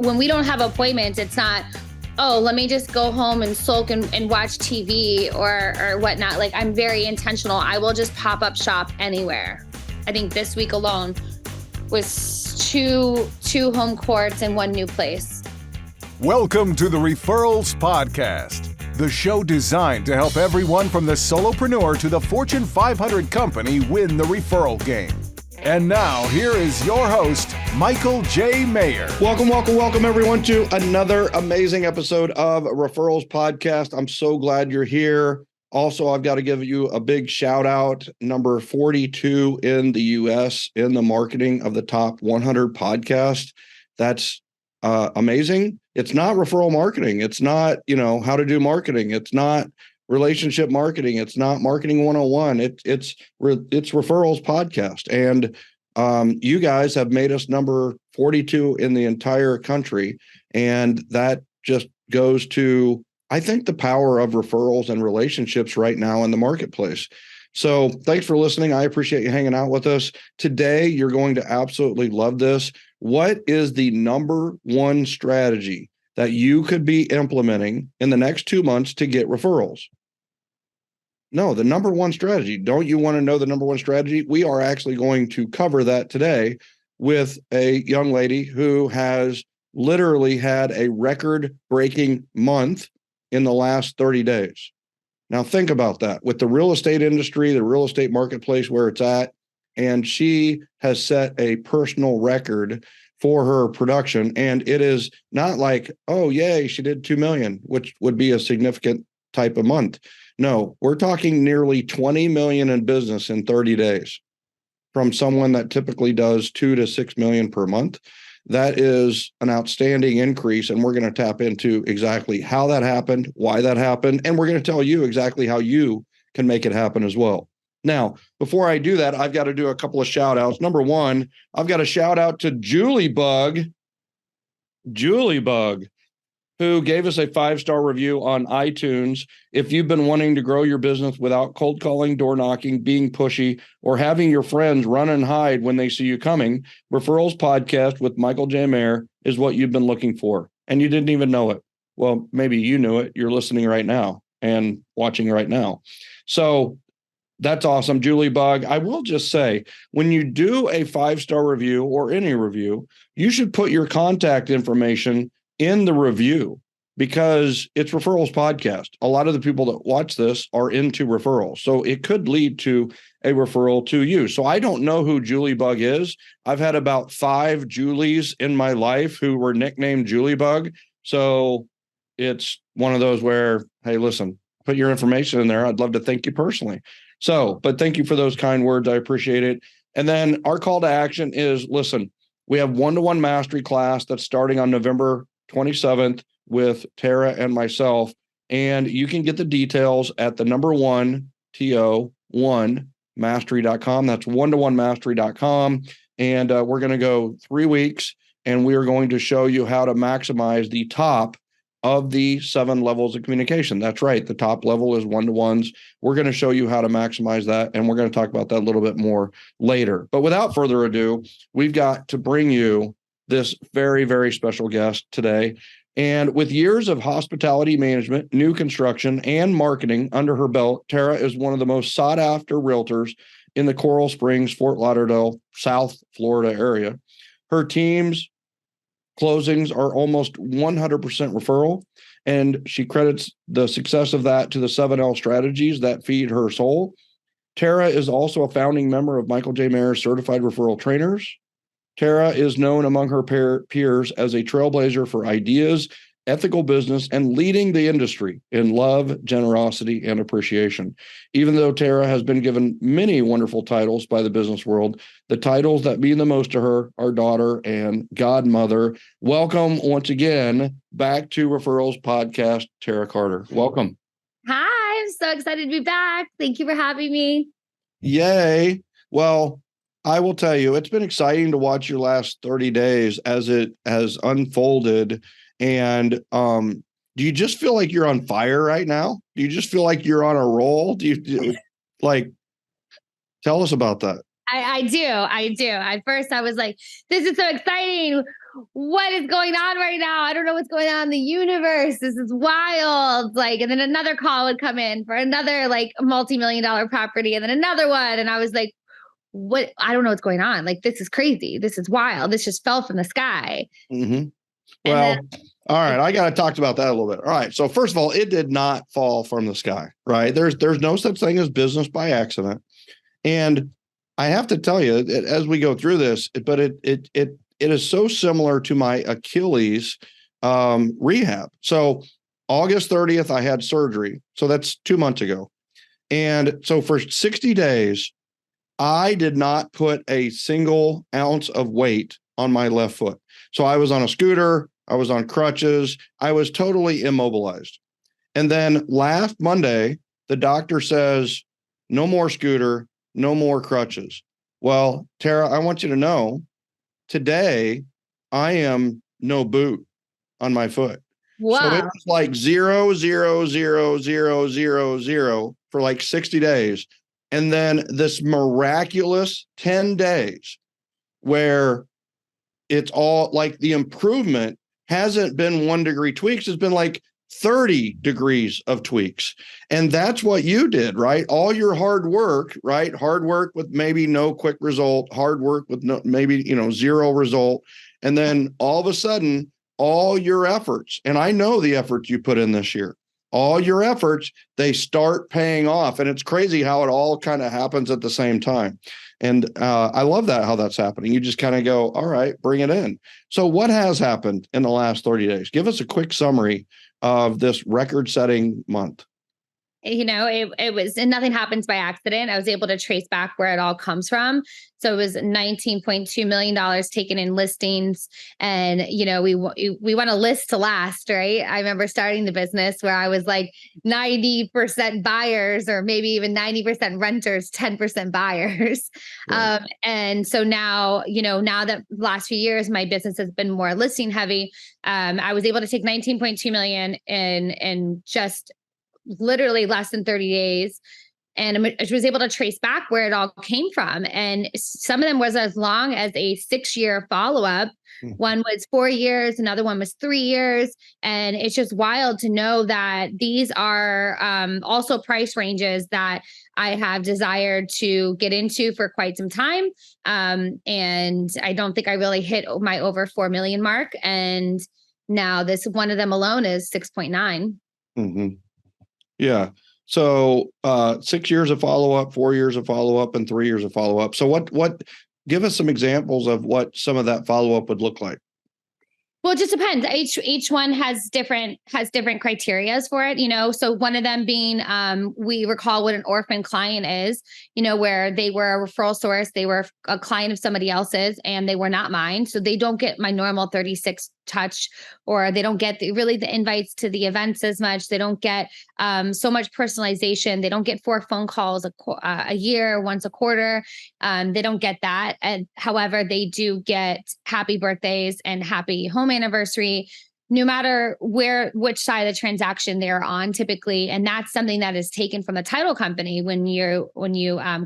when we don't have appointments, it's not, oh, let me just go home and sulk and watch TV or whatnot. Like, I'm very intentional. I will just pop up shop anywhere. I think this week alone was two home courts and one new place. Welcome to the Referrals Podcast, the show designed to help everyone from the solopreneur to the Fortune 500 company win the referral game. And now, here is your host, Michael J. Maher. Welcome, everyone, to another amazing episode of Referrals Podcast. I'm so glad you're here. Also, I've got to give you a big shout out, number 42 in the U.S. in the marketing of the top 100 podcast. That's amazing. It's not referral marketing. It's not, how to do marketing. It's not relationship marketing. It's not marketing 101. It's Referrals Podcast. And you guys have made us number 42 in the entire country. And that just goes to, I think, the power of referrals and relationships right now in the marketplace. So thanks for listening. I appreciate you hanging out with us. Today, you're going to absolutely love this. What is the number one strategy that you could be implementing in the next 2 months to get referrals? No, the number one strategy. Don't you want to know the number one strategy? We are actually going to cover that today with a young lady who has literally had a record-breaking month in the last 30 days. Now, think about that. With the real estate industry, the real estate marketplace where it's at, and she has set a personal record for her production. And it is not like, oh, yay, she did 2 million, which would be a significant type of month. No, we're talking nearly 20 million in business in 30 days from someone that typically does 2 to 6 million per month. That is an outstanding increase. And we're going to tap into exactly how that happened, why that happened. And we're going to tell you exactly how you can make it happen as well. Now, before I do that, I've got to do a couple of shout outs. Number one, I've got a shout out to Julie Bug, who gave us a 5-star review on iTunes. If you've been wanting to grow your business without cold calling, door knocking, being pushy, or having your friends run and hide when they see you coming, Referrals Podcast with Michael J. Maher is what you've been looking for. And you didn't even know it. Well, maybe you knew it. You're listening right now and watching right now. So that's awesome, Julie Bug. I will just say, when you do a 5-star review or any review, you should put your contact information in the review, because it's Referrals Podcast. A lot of the people that watch this are into referrals. So it could lead to a referral to you. So I don't know who Julie Bug is. I've had about 5 Julies in my life who were nicknamed Julie Bug. So it's one of those where, hey, listen, put your information in there. I'd love to thank you personally. So, but thank you for those kind words. I appreciate it. And then our call to action is, listen, we have one-to-one mastery class that's starting on November 27th with Tara and myself. And you can get the details at the number one, TO1 mastery.com. That's one-to-one-mastery.com. And we're going to go 3 weeks, and we are going to show you how to maximize the top of the 7 levels of communication. That's right. The top level is one-to-ones. We're going to show you how to maximize that. And we're going to talk about that a little bit more later. But without further ado, we've got to bring you this very, very special guest today. And with years of hospitality management, new construction, and marketing under her belt, Tara is one of the most sought after realtors in the Coral Springs, Fort Lauderdale, South Florida area. Her team's closings are almost 100% referral, and she credits the success of that to the 7L strategies that feed her soul. Tara is also a founding member of Michael J. Maher's Certified Referral Trainers. Tara is known among her peers as a trailblazer for ideas, ethical business, and leading the industry in love, generosity, and appreciation. Even though Tara has been given many wonderful titles by the business world, the titles that mean the most to her are daughter and godmother. Welcome once again back to Referrals Podcast, Tara Carter. Welcome. Hi, I'm so excited to be back. Thank you for having me. Yay. Well, I will tell you, it's been exciting to watch your last 30 days as it has unfolded. And do you just feel like you're on fire right now? Do you just feel like you're on a roll? Tell us about that. I do. At first, I was like, this is so exciting. What is going on right don't know what's going on in the universe. This is wild. Like, and then another call would come in for another like multi-million-dollar property, and then another one. And I was like, what? I don't know what's going on. Like, this is crazy. This is wild. This just fell from the sky. Mm-hmm. Well, all right. I got to talk about that a little bit. All right. So first of all, it did not fall from the sky, right? There's no such thing as business by accident. And I have to tell you, as we go through this, but it is so similar to my Achilles rehab. So August 30th, I had surgery. So that's 2 months ago. And so for 60 days, I did not put a single ounce of weight on my left foot. So I was on a scooter, I was on crutches, I was totally immobilized. And then last Monday, the doctor says, no more scooter, no more crutches. Well, Tara, I want you to know today I am no boot on my foot. Wow. So it was like 0, 0, 0, 0, 0, 0 for like 60 days. And then this miraculous 10 days where it's all like the improvement hasn't been 1 degree tweaks. It's been like 30 degrees of tweaks. And that's what you did, right? All your hard work, right? Hard work with maybe no quick result, hard work with no, maybe, zero result. And then all of a sudden, all your efforts, and I know the efforts you put in this year, all your efforts, they start paying off. And it's crazy how it all kind of happens at the same time. And I love that, how that's happening. You just kind of go, all right, bring it in. So what has happened in the last 30 days? Give us a quick summary of this record-setting month. It was, and nothing happens by accident. I was able to trace back where it all comes from. So it was $19.2 million taken in listings. And, we want to list to last, right? I remember starting the business where I was like 90% buyers, or maybe even 90% renters, 10% buyers. Right. And so now, now that last few years, my business has been more listing heavy. I was able to take 19.2 million in just literally less than 30 days. And I was able to trace back where it all came from. And some of them was as long as a 6-year follow-up. One was 4 years, another one was 3 years. And it's just wild to know that these are also price ranges that I have desired to get into for quite some time. And I don't think I really hit my over 4 million mark. And now this one of them alone is 6.9. Mm-hmm. Yeah. So 6 years of follow-up, 4 years of follow-up, and 3 years of follow-up. So what give us some examples of what some of that follow-up would look like. Well, it just depends. Each one has different criterias for it, So one of them being, we recall what an orphan client is, where they were a referral source, they were a client of somebody else's, and they were not mine. So they don't get my normal 36 touch, or they don't get the invites to the events as much. They don't get so much personalization. They don't get 4 phone calls a year, once a quarter. They don't get that. And however, they do get happy birthdays and happy home anniversary, no matter which side of the transaction they're on typically. And that's something that is taken from the title company. When you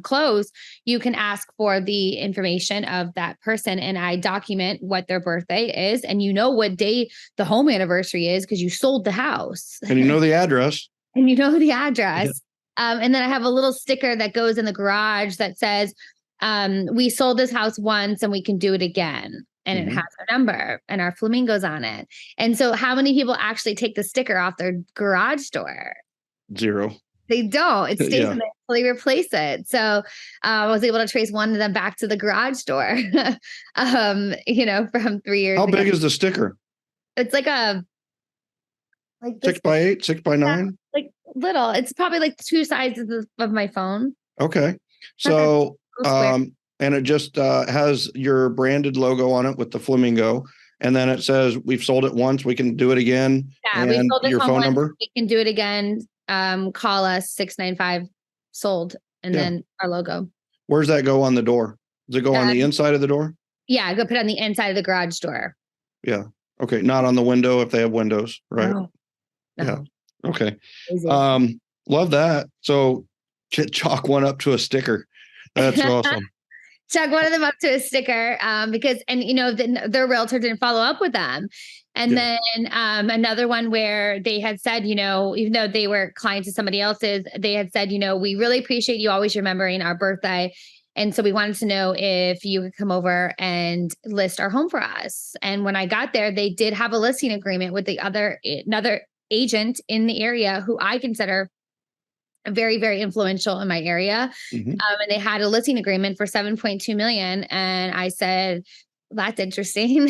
close, you can ask for the information of that person, and I document what their birthday is, and what day the home anniversary is because you sold the house. And the address. And the address. Yeah. And then I have a little sticker that goes in the garage that says, we sold this house once and we can do it again. And it has our number and our flamingos on it. And so how many people actually take the sticker off their garage door? 0. They don't. It stays in there until they replace it. So I was able to trace one of them back to the garage door, from 3 years ago. How ago. big is the sticker? It's like 6 by 8, 6 by 9? Like little. It's probably like 2 sizes of my phone. Okay. So, and it just has your branded logo on it with the flamingo. And then it says, we've sold it once, we can do it again. Yeah, and we sold it your phone once, number. We can do it again. Call us 695 sold, and then our logo. Where's that go on the door? Does it go on the inside of the door? Yeah, go put it on the inside of the garage door. Yeah. Okay. Not on the window if they have windows, right? No. Yeah. Okay. Love that. So chalk one up to a sticker. That's awesome. Chuck one of them up to a sticker because their realtor didn't follow up with them. And then another one where they had said, even though they were clients of somebody else's, they had said, we really appreciate you always remembering our birthday. And so we wanted to know if you could come over and list our home for us. And when I got there, they did have a listing agreement with another agent in the area who I consider very, very influential in my area. And they had a listing agreement for 7.2 million. And I said, that's interesting.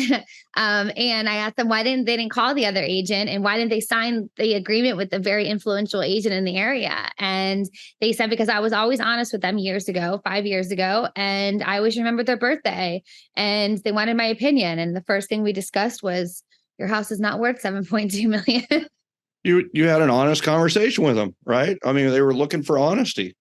And I asked them why they didn't call the other agent, and why didn't they sign the agreement with the very influential agent in the area? And they said, because I was always honest with them 5 years ago, and I always remembered their birthday, and they wanted my opinion. And the first thing we discussed was, your house is not worth 7.2 million. You had an honest conversation with them, right? I mean, they were looking for honesty,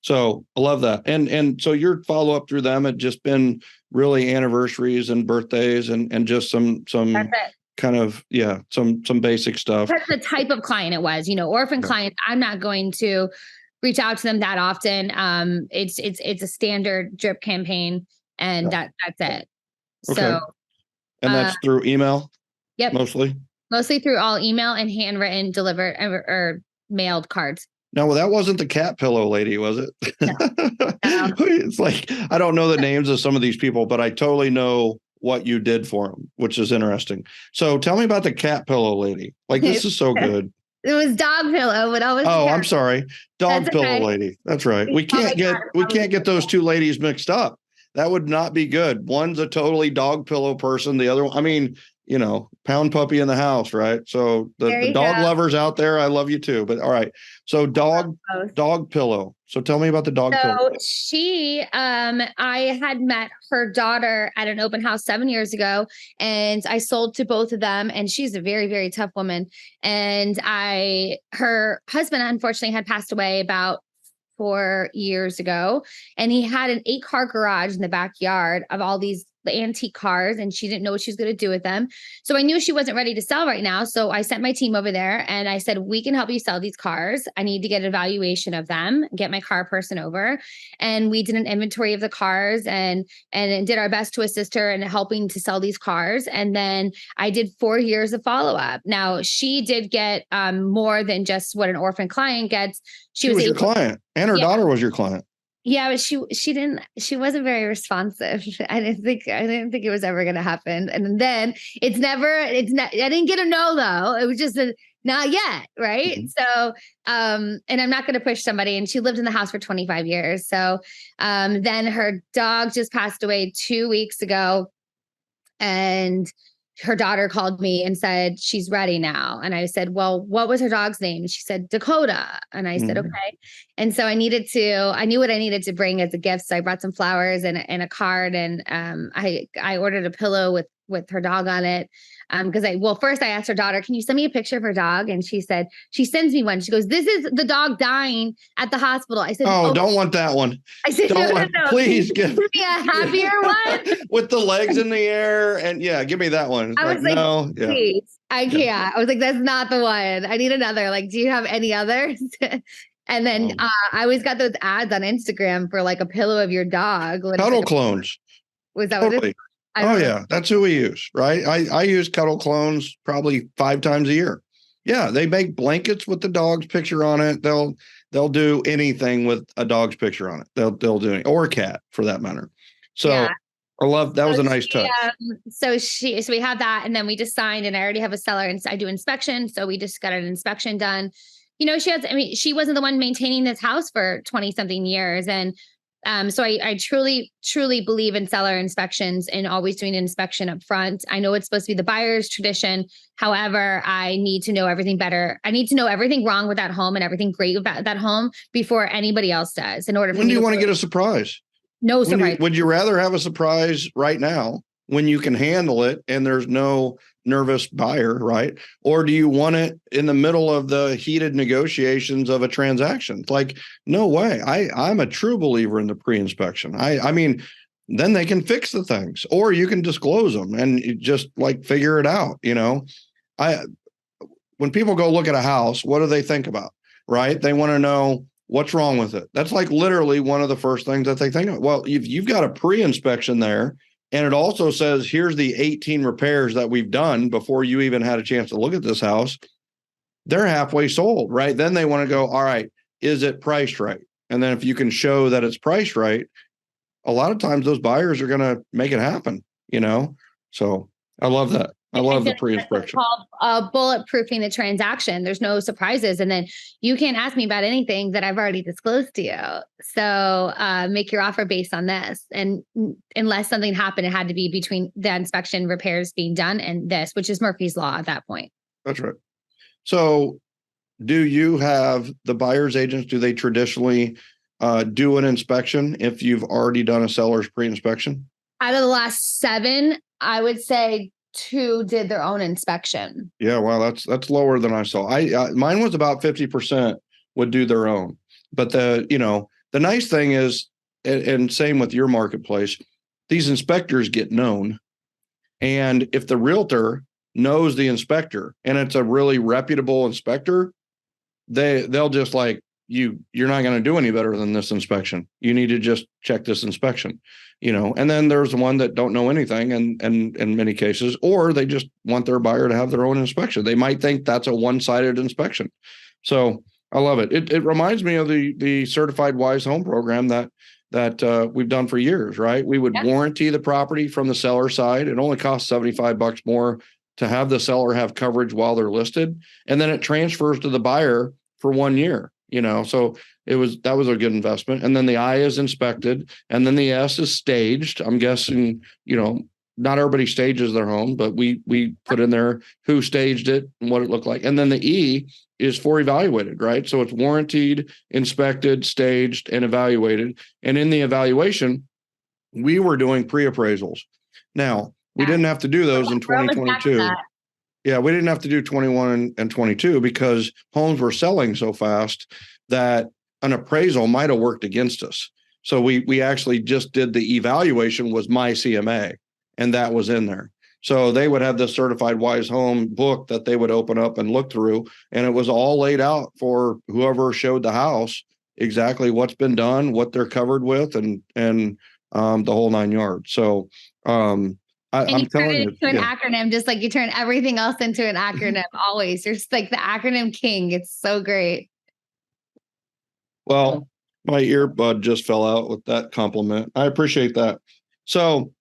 So I love that. And so your follow up through them had just been really anniversaries and birthdays and just some kind of, some basic stuff. That's the type of client it was, orphan clients. I'm not going to reach out to them that often. It's a standard drip campaign, and that's it. Okay. So, and that's through email. Yep. Mostly through all email and handwritten, delivered or mailed cards. No, that wasn't the cat pillow lady, was it? No. It's like, I don't know the names of some of these people, but I totally know what you did for them, which is interesting. So tell me about the cat pillow lady. Like, this is so good. It was dog pillow, but always. Oh, I'm sorry. Dog pillow lady. That's right. We can't get those two ladies mixed up. That would not be good. One's a totally dog pillow person. The other one, I mean, pound puppy in the house, right? So the dog lovers out there, I love you too. But all right. So dog pillow. So tell me about the dog pillow. She, I had met her daughter at an open house 7 years ago, and I sold to both of them. And she's a very, very tough woman. And her husband, unfortunately, had passed away about 4 years ago. And he had an 8-car garage in the backyard of all these antique cars, and she didn't know what she was going to do with them. So I knew she wasn't ready to sell right now. So I sent my team over there and I said, we can help you sell these cars. I need to get an evaluation of them, get my car person over. And we did an inventory of the cars and did our best to assist her in helping to sell these cars. And then I did 4 years of follow-up. Now she did get more than just what an orphan client gets. She was your client, and her daughter was your client. Yeah, but she wasn't very responsive. I didn't think it was ever going to happen. And then I didn't get a no though. It was just not yet. Right. Mm-hmm. So, and I'm not going to push somebody, and she lived in the house for 25 years. So, then her dog just passed away 2 weeks ago, and her daughter called me and said, she's ready now. And I said, well, what was her dog's name? And she said, Dakota. And I said, okay. And so I knew what I needed to bring as a gift. So I brought some flowers and a card. And I ordered a pillow with her dog on it. First I asked her daughter, can you send me a picture of her dog? And she said, she sends me one. She goes, this is the dog dying at the hospital. I said, oh, don't want that one. I said, no. Please give me a happier one with the legs in the air. And give me that one. I was like, no, please. Yeah. I can't. Yeah. I was like, that's not the one. I need another. Like, do you have any others? And then I always got those ads on Instagram for like a pillow of your dog. Cuddle clones. Was that totally. what it is? Oh yeah, that's who we use, right? I use Cuddle Clones probably 5 times a year. Yeah, they make blankets with the dog's picture on it. They'll do anything with a dog's picture on it. They'll do anything, or a cat for that matter. So yeah. I love that. Was a nice touch. So we have that, and then we just signed, and I already have a seller, and I do inspection. So we just got an inspection done. She wasn't the one maintaining this house for 20 something years, and so I truly, truly believe in seller inspections and always doing an inspection up front. I know it's supposed to be the buyer's tradition. However, I need to know everything better. I need to know everything wrong with that home and everything great about that home before anybody else does. In order for when do you want to get a surprise? No surprise. Would you rather have a surprise right now when you can handle it and there's no nervous buyer, right? Or do you want it in the middle of the heated negotiations of a transaction? Like, no way. I'm a true believer in the pre-inspection. I mean, then they can fix the things, or you can disclose them and you just like figure it out. When people go look at a house, what do they think about, right? They want to know what's wrong with it. That's like literally one of the first things that they think of. Well, if you've got a pre-inspection there, And it also says, here's the 18 repairs that we've done before you even had a chance to look at this house. They're halfway sold, right? Then they want to go, all right, is it priced right? And then if you can show that it's priced right, a lot of times those buyers are going to make it happen, So I love that. I love the pre-inspection. Bulletproofing the transaction. There's no surprises. And then you can't ask me about anything that I've already disclosed to you. So make your offer based on this. And unless something happened, it had to be between the inspection repairs being done and this, which is Murphy's Law at that point. That's right. So do you have the buyer's agents, do they traditionally do an inspection if you've already done a seller's pre-inspection? Out of the last 7, I would say 2 did their own inspection. Yeah, wow, that's lower than I saw. Mine was about 50% would do their own. But the nice thing is, and same with your marketplace, these inspectors get known. And if the realtor knows the inspector and it's a really reputable inspector, they'll just like, you're not going to do any better than this inspection. You need to just check this inspection, and then there's the one that don't know anything and in many cases, or they just want their buyer to have their own inspection. They might think that's a one-sided inspection. So I love it. It reminds me of the certified wise home program that we've done for years, right? We would warranty the property from the seller side. It only costs $75 more to have the seller have coverage while they're listed. And then it transfers to the buyer for 1 year. So that was a good investment. And then the I is inspected, and then the S is staged. I'm guessing, not everybody stages their home, but we put in there who staged it and what it looked like. And then the E is for evaluated, right? So it's warranted, inspected, staged, and evaluated. And in the evaluation, we were doing pre-appraisals. Now, we didn't have to do those in 2022. Yeah, we didn't have to do 21 and 22 because homes were selling so fast that an appraisal might have worked against us. So we actually just did the evaluation was my CMA, and that was in there. So they would have the certified wise home book that they would open up and look through, and it was all laid out for whoever showed the house exactly what's been done, what they're covered with, and the whole 9 yards. So I'm telling you, an acronym, just like you turn everything else into an acronym. Always, you're just like the acronym king. It's so great. Well, my earbud just fell out with that compliment. I appreciate that. So,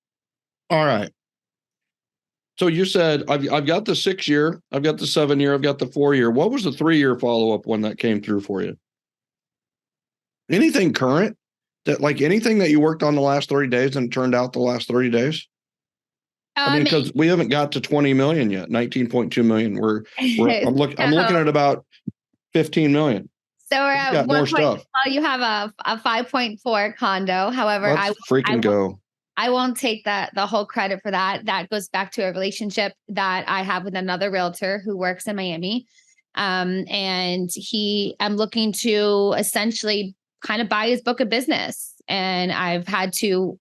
all right. So you said I've got the 6 year, I've got the 7 year, I've got the 4 year. What was the 3 year follow up one that came through for you? Anything current anything that you worked on the last 30 days and turned out the last 30 days? Because we haven't got to 20 million yet, 19.2 million. I'm looking at about 15 million. So we're at more stuff. You have a 5.4 condo. However, I won't take the whole credit for that. That goes back to a relationship that I have with another realtor who works in Miami. And I'm looking to essentially kind of buy his book of business. And I've had to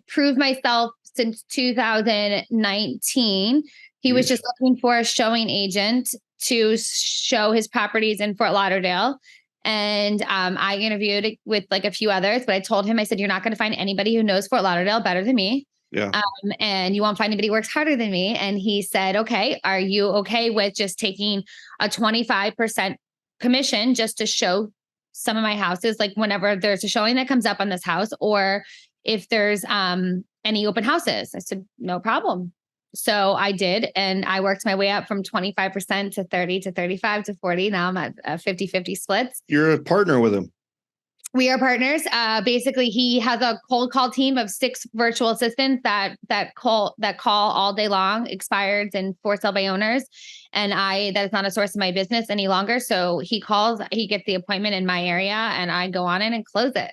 prove myself since 2019. He was just looking for a showing agent to show his properties in Fort Lauderdale. And I interviewed with like a few others, but I told him, I said, you're not going to find anybody who knows Fort Lauderdale better than me. Yeah. And you won't find anybody who works harder than me. And he said, okay, are you okay with just taking a 25% commission just to show some of my houses? Like whenever there's a showing that comes up on this house, or if there's any open houses. I said, no problem. So I did. And I worked my way up from 25% to 30 to 35 to 40. Now I'm at 50-50 splits. You're a partner with him. We are partners. Basically, he has a cold call team of 6 virtual assistants that call all day long, expireds and for sale by owners. And that is not a source of my business any longer. So he calls, he gets the appointment in my area, and I go on in and close it.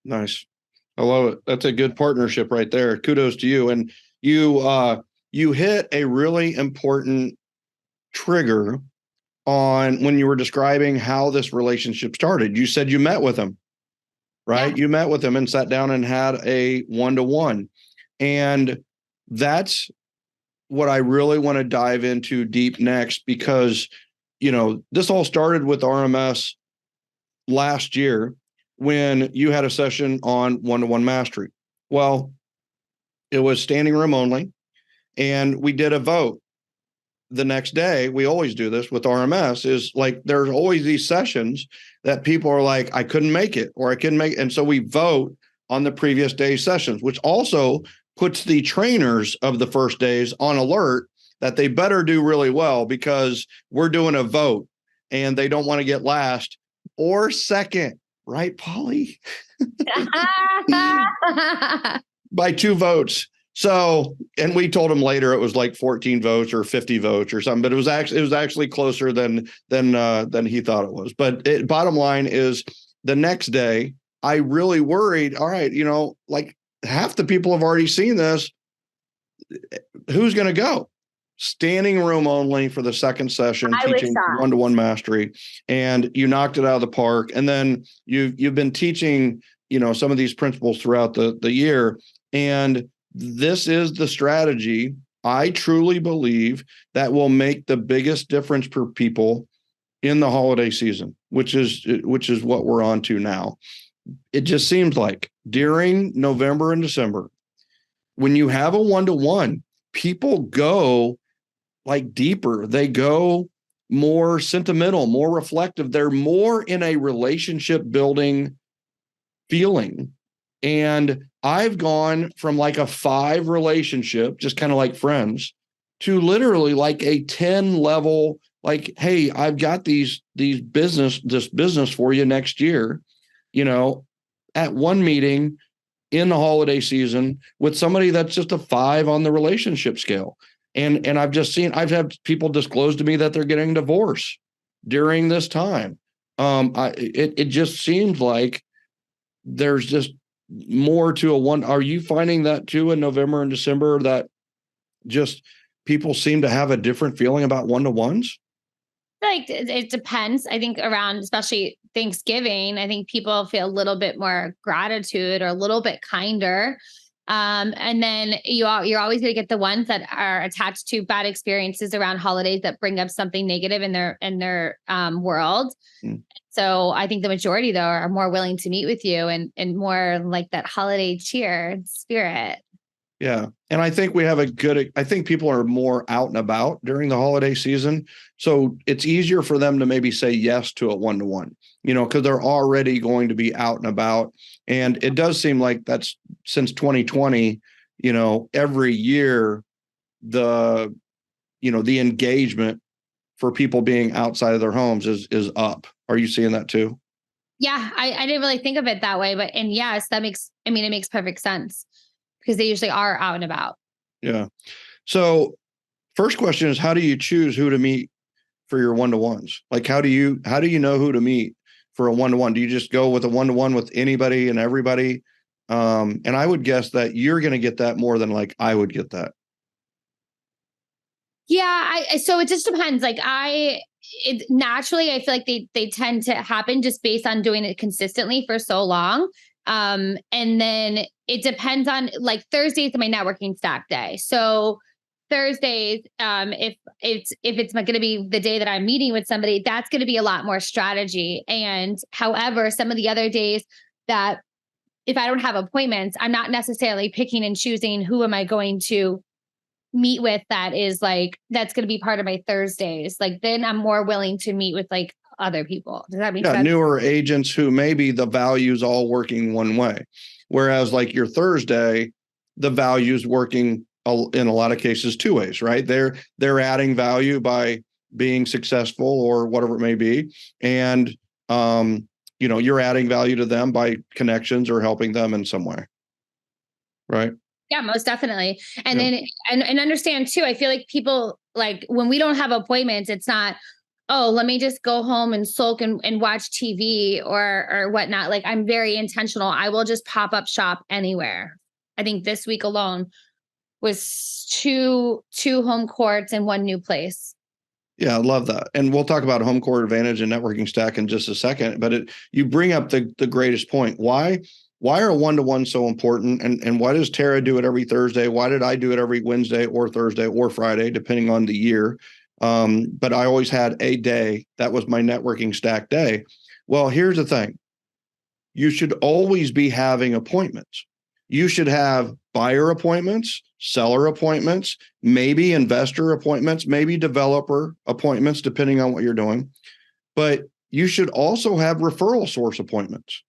Nice. I love it. That's a good partnership right there. Kudos to you. And you hit a really important trigger on when you were describing how this relationship started. You said you met with him, right? Yeah. You met with him and sat down and had a 1-to-1. And that's what I really want to dive into deep next, because, this all started with RMS last year when you had a session on 1-to-1 mastery. Well, It was standing room only. And we did a vote the next day. We always do this with RMS, is like, there's always these sessions that people are like, I couldn't make it, or I couldn't make it. And so we vote on the previous day's sessions, which also puts the trainers of the first days on alert that they better do really well, because we're doing a vote and they don't want to get last or second, right, Polly? By 2 votes. So, and we told him later it was like 14 votes or 50 votes or something, but it was actually closer than he thought it was. But bottom line is, the next day, I really worried. All right, like half the people have already seen this. Who's going to go? Standing room only for the second session, teaching one-to-one mastery, and you knocked it out of the park. And then you've been teaching, some of these principles throughout the year, and this is the strategy I truly believe that will make the biggest difference for people in the holiday season, which is what we're on to now. It just seems like during November and December, when you have a one-to-one, people go like deeper. They go more sentimental, more reflective. They're more in a relationship building feeling. And I've gone from like a 5 relationship, just kind of like friends, to literally like a 10 level, like, hey, I've got this business for you next year, at one meeting in the holiday season with somebody that's just a 5 on the relationship scale. And I've had people disclose to me that they're getting divorced during this time. It just seems like there's just more to a one. Are you finding that too in November and December, that just people seem to have a different feeling about one-to-ones? Like, it depends. I think around, especially Thanksgiving, I think people feel a little bit more gratitude or a little bit kinder. And then you're always going to get the ones that are attached to bad experiences around holidays that bring up something negative in their world. Mm. So I think the majority, though, are more willing to meet with you and more like that holiday cheer spirit. Yeah. And I think I think people are more out and about during the holiday season. So it's easier for them to maybe say yes to a one-to-one, because they're already going to be out and about. And it does seem like that's since 2020, every year, the engagement for people being outside of their homes is up. Are you seeing that too? Yeah, I didn't really think of it that way, and yes, it makes perfect sense, because they usually are out and about. Yeah. So first question is, how do you choose who to meet for your one-to-ones? Like, how do you know who to meet for a one-to-one? Do you just go with a one-to-one with anybody and everybody? And I would guess that you're going to get that more than like I would get that. Yeah. So it just depends. Like naturally, I feel like they tend to happen just based on doing it consistently for so long. And then it depends on, like, Thursdays are my networking stack day. So Thursdays, if it's going to be the day that I'm meeting with somebody, that's going to be a lot more strategy. And however, some of the other days that if I don't have appointments, I'm not necessarily picking and choosing who am I going to meet with that's going to be part of my Thursdays. Like, then I'm more willing to meet with like other people. Does that make sense? Newer agents who maybe the value's all working one way. Whereas like your Thursday, the value's working in a lot of cases 2 ways, right? They're adding value by being successful or whatever it may be. And, you're adding value to them by connections or helping them in some way. Right. Yeah, most definitely. And then, and understand too, I feel like people, like, when we don't have appointments, it's not, oh, let me just go home and sulk and watch TV or whatnot. Like, I'm very intentional. I will just pop up shop anywhere. I think this week alone was two home courts and 1 new place. Yeah, I love that. And we'll talk about home court advantage and networking stack in just a second. But you bring up the greatest point. Why are one-to-one so important? And why does Tara do it every Thursday? Why did I do it every Wednesday or Thursday or Friday, depending on the year? But I always had a day that was my networking stack day. Well, here's the thing. You should always be having appointments. You should have buyer appointments, seller appointments, maybe investor appointments, maybe developer appointments, depending on what you're doing. But you should also have referral source appointments.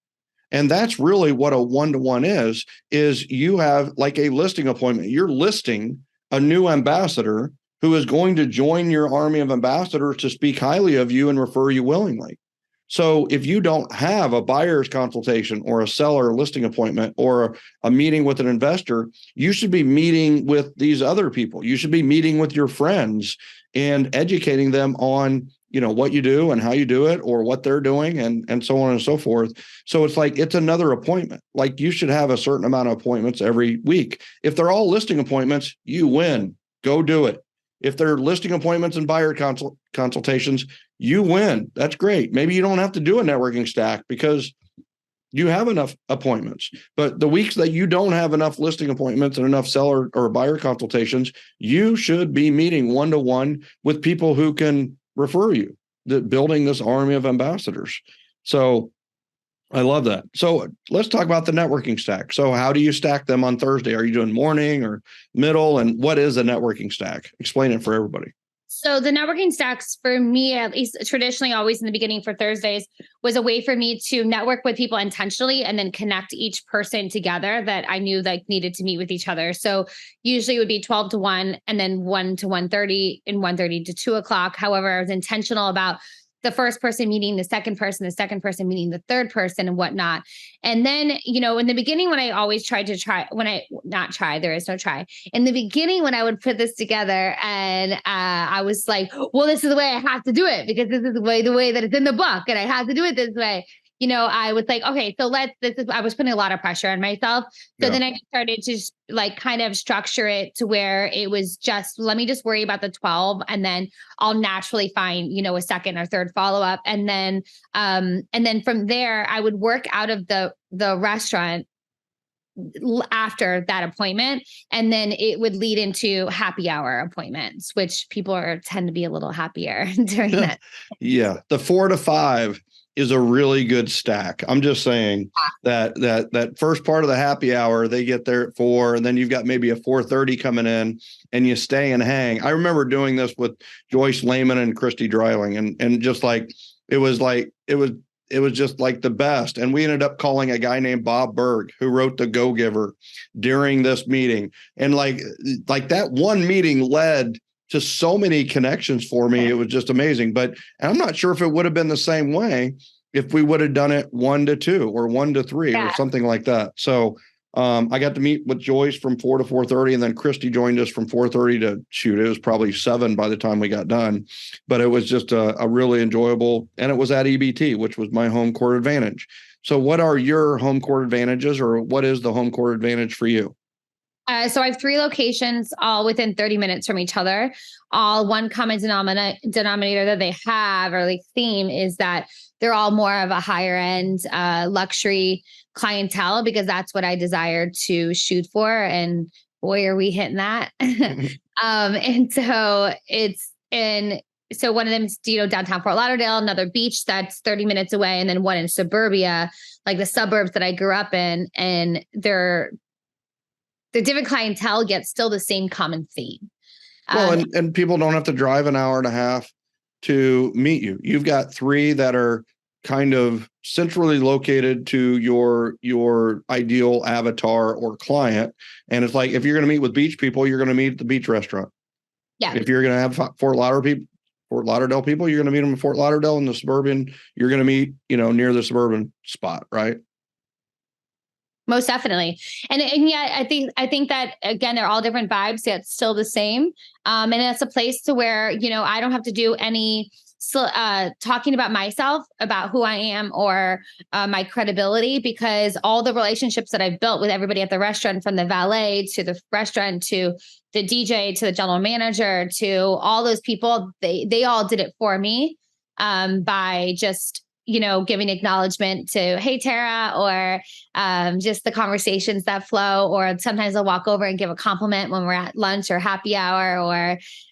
And that's really what a one-to-one is you have like a listing appointment. You're listing a new ambassador who is going to join your army of ambassadors to speak highly of you and refer you willingly. So if you don't have a buyer's consultation or a seller listing appointment or a meeting with an investor, you should be meeting with these other people. You should be meeting with your friends and educating them on, what you do and how you do it or what they're doing and so on and so forth. So it's like, it's another appointment. Like you should have a certain amount of appointments every week. If they're all listing appointments, you win. Go do it. If they're listing appointments and buyer consultations, you win. That's great. Maybe you don't have to do a networking stack because you have enough appointments. But the weeks that you don't have enough listing appointments and enough seller or buyer consultations, you should be meeting one-to-one with people who can refer you, building this army of ambassadors. So I love that. So let's talk about the networking stack. So how do you stack them on Thursday? Are you doing morning or middle? And what is a networking stack? Explain it for everybody. So the networking stacks for me, at least traditionally always in the beginning for Thursdays, was a way for me to network with people intentionally and then connect each person together that I knew like needed to meet with each other. So usually it would be 12 to 1 and then 1 to 1:30 and 1:30 to 2 o'clock. However, I was intentional about the first person meeting the second person meeting the third person and whatnot. And then, in the beginning, when I always tried to there is no try. In the beginning, when I would put this together and I was like, well, this is the way I have to do it because this is the way that it's in the book and I have to do it this way. I was like, okay, so I was putting a lot of pressure on myself. So then I started to like kind of structure it to where it was just, let me just worry about the 12 and then I'll naturally find, a second or third follow-up. And then from there, I would work out of the restaurant after that appointment. And then it would lead into happy hour appointments, which people tend to be a little happier during that. Yeah. The 4 to 5 is a really good stack. I'm just saying that first part of the happy hour, they get there at 4, and then you've got maybe a 4:30 coming in and you stay and hang. I remember doing this with Joyce Lehman and Christy Dreiling and just like, it was just like the best. And we ended up calling a guy named Bob Berg who wrote The Go-Giver during this meeting. And like that one meeting led to so many connections for me. It was just amazing. But I'm not sure if it would have been the same way if we would have done it 1 to 2 or 1 to 3 or something like that. So I got to meet with Joyce from 4 to 4:30, and then Christy joined us from 4:30 to it was probably 7 by the time we got done. But it was just a really enjoyable, and it was at EBT, which was my home court advantage. So what are your home court advantages, or what is the home court advantage for you? So I have 3 locations, all within 30 minutes from each other. All one common denominator that they have, or like theme, is that they're all more of a higher end luxury clientele because that's what I desire to shoot for. And boy, are we hitting that. So one of them is, downtown Fort Lauderdale, another beach that's 30 minutes away, and then one in suburbia, like the suburbs that I grew up in. And the different clientele gets still the same common theme. Well, and people don't have to drive an hour and a half to meet you. You've got 3 that are kind of centrally located to your ideal avatar or client. And it's like, if you're going to meet with beach people, you're going to meet at the beach restaurant. Yeah. If you're going to have Fort Lauderdale people, you're going to meet them in Fort Lauderdale. In the suburban, you're going to meet, near the suburban spot, right? Most definitely. And yet I think that, again, they're all different vibes, yet still the same. And it's a place to where, I don't have to do any talking about myself, about who I am or my credibility, because all the relationships that I've built with everybody at the restaurant, from the valet to the restaurant to the DJ to the general manager to all those people, they all did it for me by just giving acknowledgement to, hey, Tara, or just the conversations that flow. Or sometimes I'll walk over and give a compliment when we're at lunch or happy hour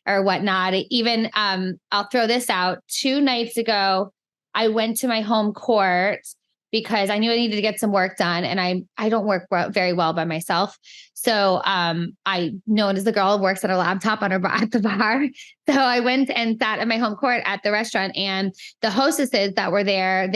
or whatnot. Even I'll throw this out. 2 nights ago, I went to my home court because I knew I needed to get some work done, and I don't work very well by myself. So I known as the girl who works at a laptop at the bar. So I went and sat at my home court at the restaurant, and the hostesses that were there,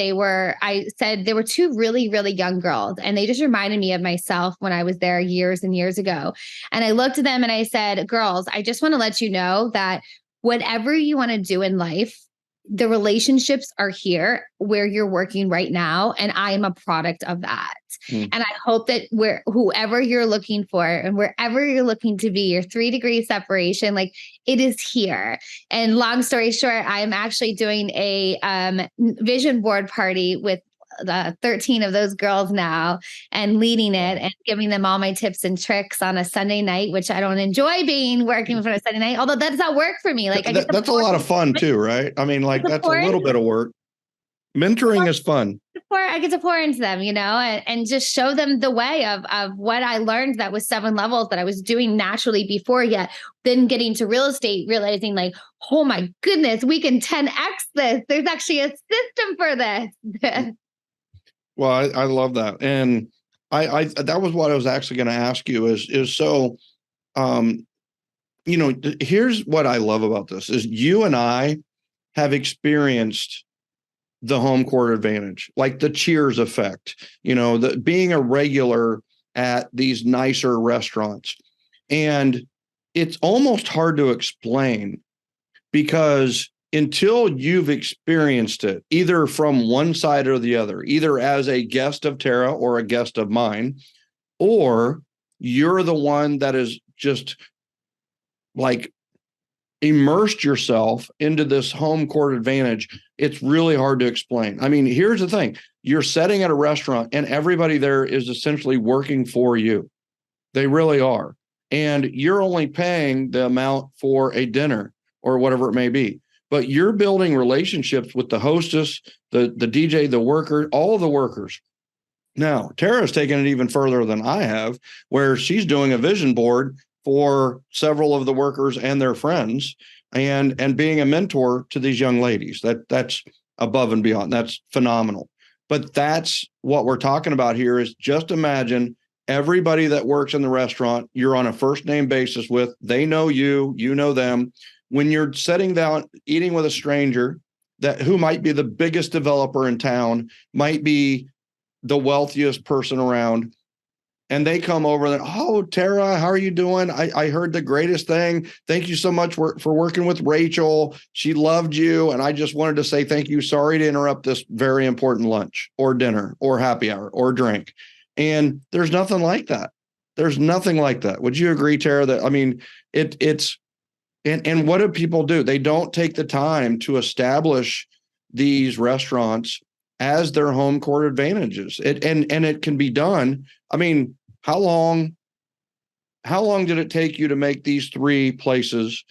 I said they were two really, really young girls, and they just reminded me of myself when I was there years and years ago. And I looked at them and I said, girls, I just want to let you know that whatever you want to do in life, the relationships are here where you're working right now. And I am a product of that. And I hope that whoever you're looking for and wherever you're looking to be, your 3-degree separation, like it is here. And long story short, I am actually doing a vision board party with 13 of those girls now, and leading it and giving them all my tips and tricks on a Sunday night, which I don't enjoy working for a Sunday night, although that does not work for me. Like that's a lot of fun too, right? I mean, like that's a little bit of work. Mentoring is fun. I get to pour into them, and just show them the way of what I learned that was 7 levels that I was doing naturally before, yet then getting to real estate, realizing like, oh my goodness, we can 10x this. There's actually a system for this. Well, I love that. And I that was what I was actually going to ask you is so, here's what I love about this is you and I have experienced the home court advantage, like the Cheers effect, the being a regular at these nicer restaurants. And it's almost hard to explain because until you've experienced it, either from one side or the other, either as a guest of Tara or a guest of mine, or you're the one that is just like immersed yourself into this home court advantage, it's really hard to explain. I mean, here's the thing. You're sitting at a restaurant and everybody there is essentially working for you. They really are. And you're only paying the amount for a dinner or whatever it may be. But you're building relationships with the hostess, the DJ, the worker, all the workers. Now, Tara's taken it even further than I have, where she's doing a vision board for several of the workers and their friends and being a mentor to these young ladies. That's above and beyond. That's phenomenal. But that's what we're talking about here is just imagine everybody that works in the restaurant, you're on a first name basis with, they know you, you know them. When you're sitting down, eating with a stranger who might be the biggest developer in town, might be the wealthiest person around, and they come over and, oh, Tara, how are you doing? I heard the greatest thing. Thank you so much for working with Rachel. She loved you. And I just wanted to say thank you. Sorry to interrupt this very important lunch or dinner or happy hour or drink. And there's nothing like that. There's nothing like that. Would you agree, Tara, that, I mean, it's, and what do people do? They don't take the time to establish these restaurants as their home court advantages. And it can be done. I mean, how long did it take you to make these 3 places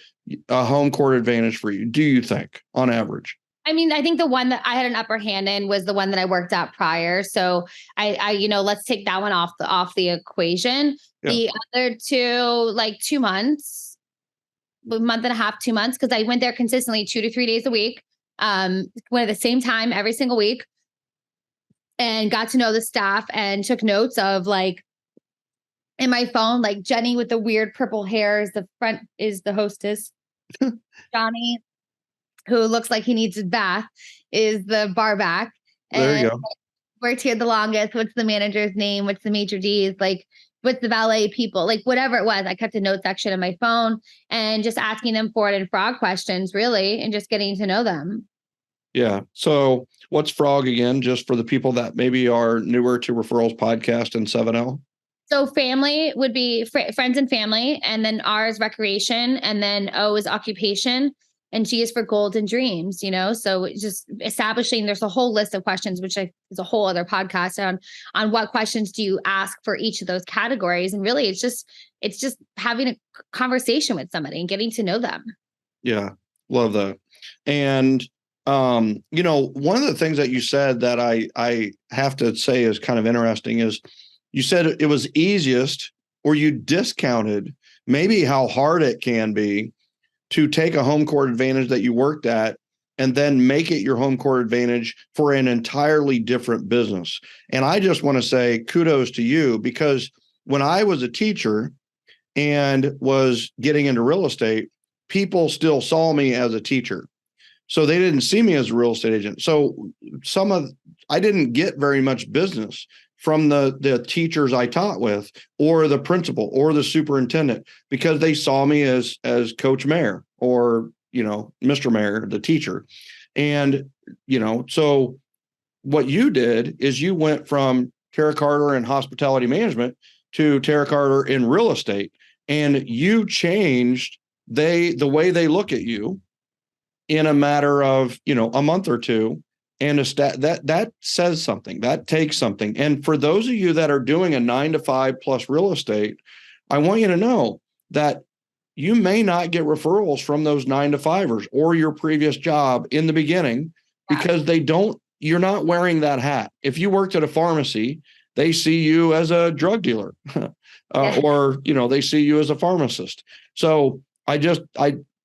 a home court advantage for you, do you think, on average? I mean, I think the one that I had an upper hand in was the one that I worked at prior. So I let's take that one off the equation. Yeah. The other 2, like 2 months. A month and a half, 2 months, because I went there consistently 2 to 3 days a week, went at the same time every single week, and got to know the staff and took notes of like in my phone, like Jenny with the weird purple hair is the front is the hostess. Johnny, who looks like he needs a bath, is the bar back. There you go. Worked here the longest. What's the manager's name? What's the maitre d's? Like, with the valet people, like whatever it was, I kept a note section in my phone and just asking them for it and frog questions, really, and just getting to know them. Yeah. So what's frog again, just for the people that maybe are newer to Referrals podcast and 7L? So family would be friends and family, and then R is recreation, and then O is occupation, and G is for golden dreams, so just establishing, there's a whole list of questions, which is a whole other podcast on what questions do you ask for each of those categories. And really it's just having a conversation with somebody and getting to know them. Yeah. Love that. And, one of the things that you said that I have to say is kind of interesting is you said it was easiest, or you discounted maybe how hard it can be to take a home court advantage that you worked at and then make it your home court advantage for an entirely different business. And I just want to say kudos to you, because when I was a teacher and was getting into real estate, people still saw me as a teacher. So they didn't see me as a real estate agent. So I didn't get very much business from the teachers I taught with, or the principal, or the superintendent, because they saw me as Coach Maher, or, Mr. Maher, the teacher. And, so what you did is you went from Tara Carter in hospitality management to Tara Carter in real estate, and you changed the way they look at you in a matter of, a month or two. And that says something, that takes something. And for those of you that are doing a 9-to-5 plus real estate, I want you to know that you may not get referrals from those 9-to-5ers or your previous job in the beginning, because you're not wearing that hat. If you worked at a pharmacy, they see you as a drug dealer, or, they see you as a pharmacist. So I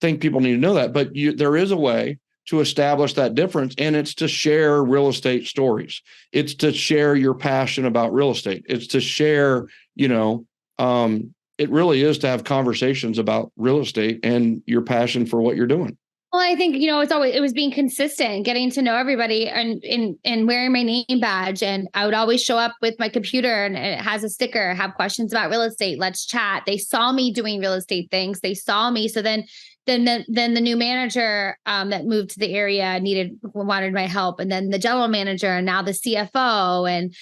think people need to know that, but there is a way to establish that difference, and it's to share real estate stories. It's to share your passion about real estate. It's to share, it really is to have conversations about real estate and your passion for what you're doing. Well, I think, it was being consistent, getting to know everybody, and wearing my name badge. And I would always show up with my computer, and it has a sticker, have questions about real estate, let's chat. They saw me doing real estate things. They saw me. So then the new manager that moved to the area wanted my help, and then the general manager, and now the CFO, and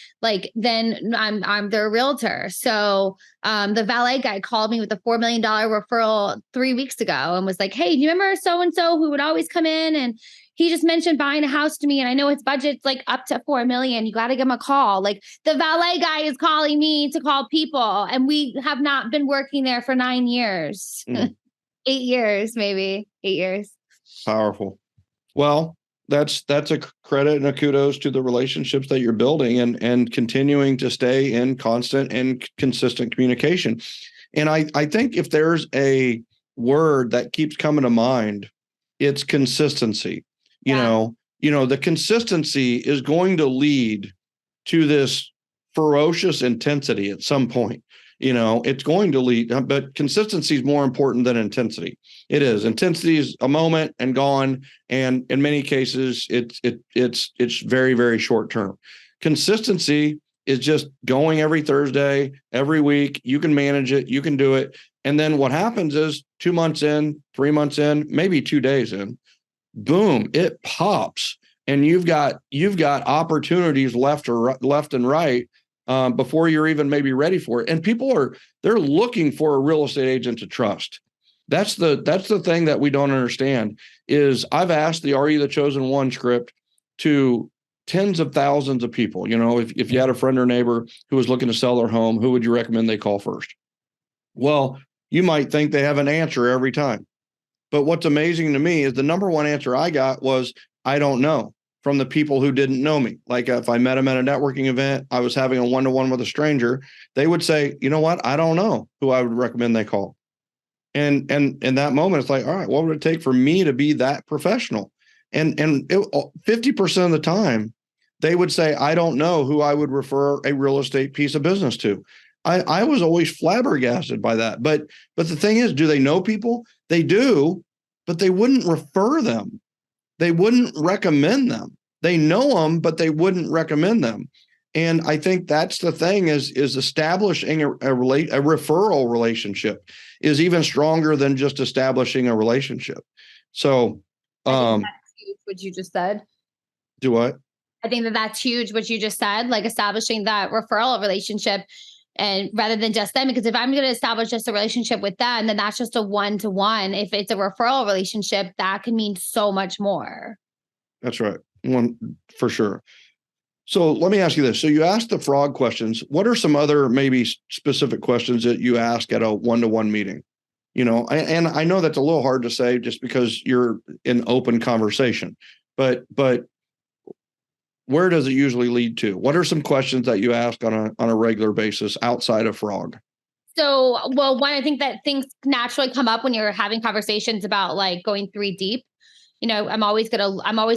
then I'm their realtor. So the valet guy called me with a $4 million referral 3 weeks ago and was like, "Hey, do you remember so and so who would always come in, and he just mentioned buying a house to me, and I know his budget's up to $4 million. You got to give him a call." The valet guy is calling me to call people, and we have not been working there for 9 years. 8 years, maybe 8 years. Powerful. Well, that's a credit and a kudos to the relationships that you're building, and continuing to stay in constant and consistent communication. And I think if there's a word that keeps coming to mind, it's consistency. The consistency is going to lead to this ferocious intensity at some point. It's going to lead, but consistency is more important than intensity. It is. Intensity is a moment and gone. And in many cases, it's very, very short term. Consistency is just going every Thursday, every week. You can manage it. You can do it. And then what happens is 2 months in, 3 months in, maybe 2 days in, boom, it pops. And you've got opportunities left and right. Before you're even maybe ready for it. And they're looking for a real estate agent to trust. That's the thing that we don't understand is I've asked the Are You the Chosen One script to tens of thousands of people. If you had a friend or neighbor who was looking to sell their home, who would you recommend they call first? Well, you might think they have an answer every time. But what's amazing to me is the number one answer I got was, I don't know, from the people who didn't know me. If I met them at a networking event, I was having a one-to-one with a stranger, they would say, "You know what? I don't know who I would recommend they call." And in that moment, it's all right, what would it take for me to be that professional? And 50% of the time, they would say, "I don't know who I would refer a real estate piece of business to." I was always flabbergasted by that. But the thing is, do they know people? They do, but they wouldn't refer them. They wouldn't recommend them. They know them, but they wouldn't recommend them. And I think that's the thing is establishing a referral relationship is even stronger than just establishing a relationship. So, I think that's huge, what you just said. Do what? I think that's huge, what you just said, establishing that referral relationship, and rather than just them, because if I'm going to establish just a relationship with them, then that's just a one-to-one. If it's a referral relationship, that can mean so much more. That's right. One for sure. So let me ask you this. So you asked the frog questions. What are some other maybe specific questions that you ask at a one-to-one meeting? And I know that's a little hard to say just because you're in open conversation, but where does it usually lead to? What are some questions that you ask on a regular basis outside of frog? So, well, one, I think that things naturally come up when you're having conversations about going 3 deep. I'm always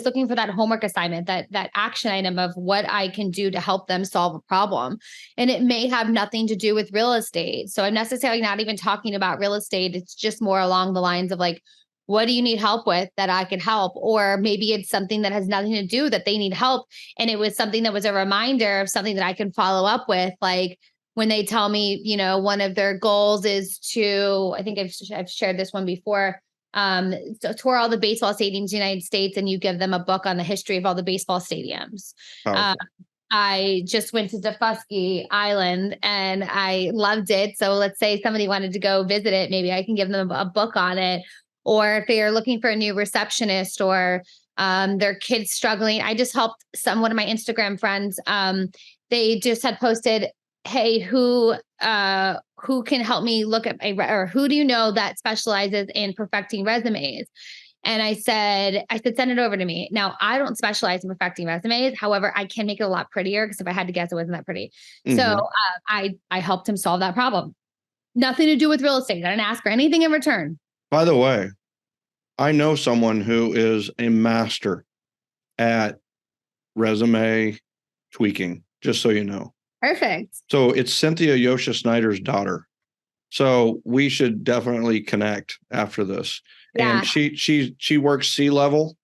looking for that homework assignment, that action item of what I can do to help them solve a problem. And it may have nothing to do with real estate. So I'm necessarily not even talking about real estate. It's just more along the lines of like, what do you need help with that I can help? Or maybe it's something that has nothing to do that they need help. And it was something that was a reminder of something that I can follow up with. Like when they tell me, one of their goals is to, I think I've shared this one before, so tour all the baseball stadiums in the United States, and you give them a book on the history of all the baseball stadiums. I just went to Defusky Island and I loved it. So let's say somebody wanted to go visit it. Maybe I can give them a book on it. Or if they are looking for a new receptionist or their kids struggling. I just helped one of my Instagram friends. They just had posted, hey, who can help me look at or who do you know that specializes in perfecting resumes? And I said, send it over to me. Now, I don't specialize in perfecting resumes. However, I can make it a lot prettier because if I had to guess, it wasn't that pretty. Mm-hmm. So I helped him solve that problem. Nothing to do with real estate. I didn't ask for anything in return. By the way, I know someone who is a master at resume tweaking, just so you know. Perfect. So it's Cynthia Yosha Snyder's daughter. So we should definitely connect after this. Yeah. And she works C-level,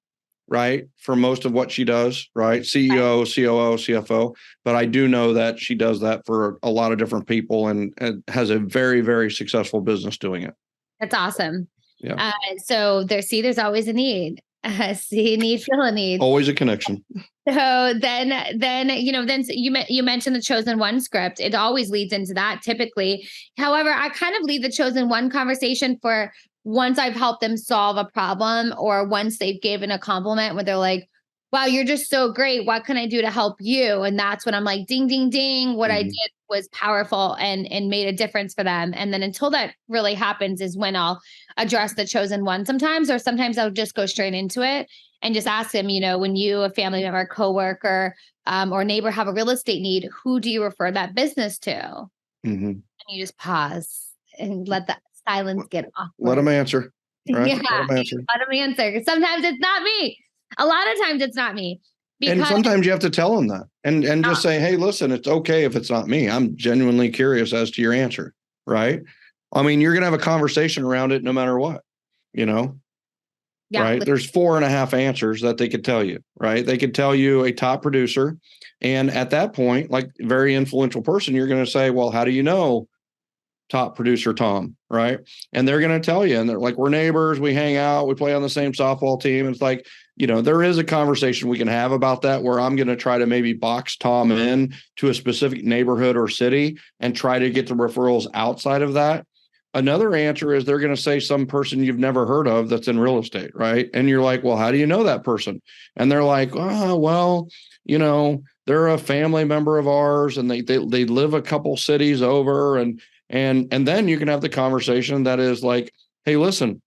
right? For most of what she does, right? CEO, right. COO, CFO. But I do know that she does that for a lot of different people and has a very, very successful business doing it. That's awesome. Yeah. So there's always a need. See a need, feel a need. Always a connection. So then you mentioned the chosen one script. It always leads into that typically. However, I kind of leave the chosen one conversation for once I've helped them solve a problem or once they've given a compliment where they're like, wow, you're just so great. What can I do to help you? And that's when I'm like, ding, ding, ding. What I did was powerful and made a difference for them. And then until that really happens is when I'll address the chosen one sometimes, or sometimes I'll just go straight into it and just ask them, when you, a family member, coworker, or neighbor have a real estate need, who do you refer that business to? Mm-hmm. And you just pause and let that silence get off. Let them answer. Right? Yeah, let them answer. Sometimes it's not me. A lot of times it's not me. And sometimes you have to tell them that and just say, hey, listen, it's okay if it's not me. I'm genuinely curious as to your answer, right? I mean, you're going to have a conversation around it no matter what, yeah, right? There's 4.5 answers that they could tell you, right? They could tell you a top producer. And at that point, like very influential person, you're going to say, well, how do you know top producer Tom, right? And they're going to tell you, and they're like, we're neighbors, we hang out, we play on the same softball team. It's like, there is a conversation we can have about that where I'm going to try to maybe box Tom in to a specific neighborhood or city and try to get the referrals outside of that. Another answer is they're going to say some person you've never heard of that's in real estate, right? And you're like, well, how do you know that person? And they're like, oh, well, they're a family member of ours and they live a couple cities over. And then you can have the conversation that is like, hey, listen,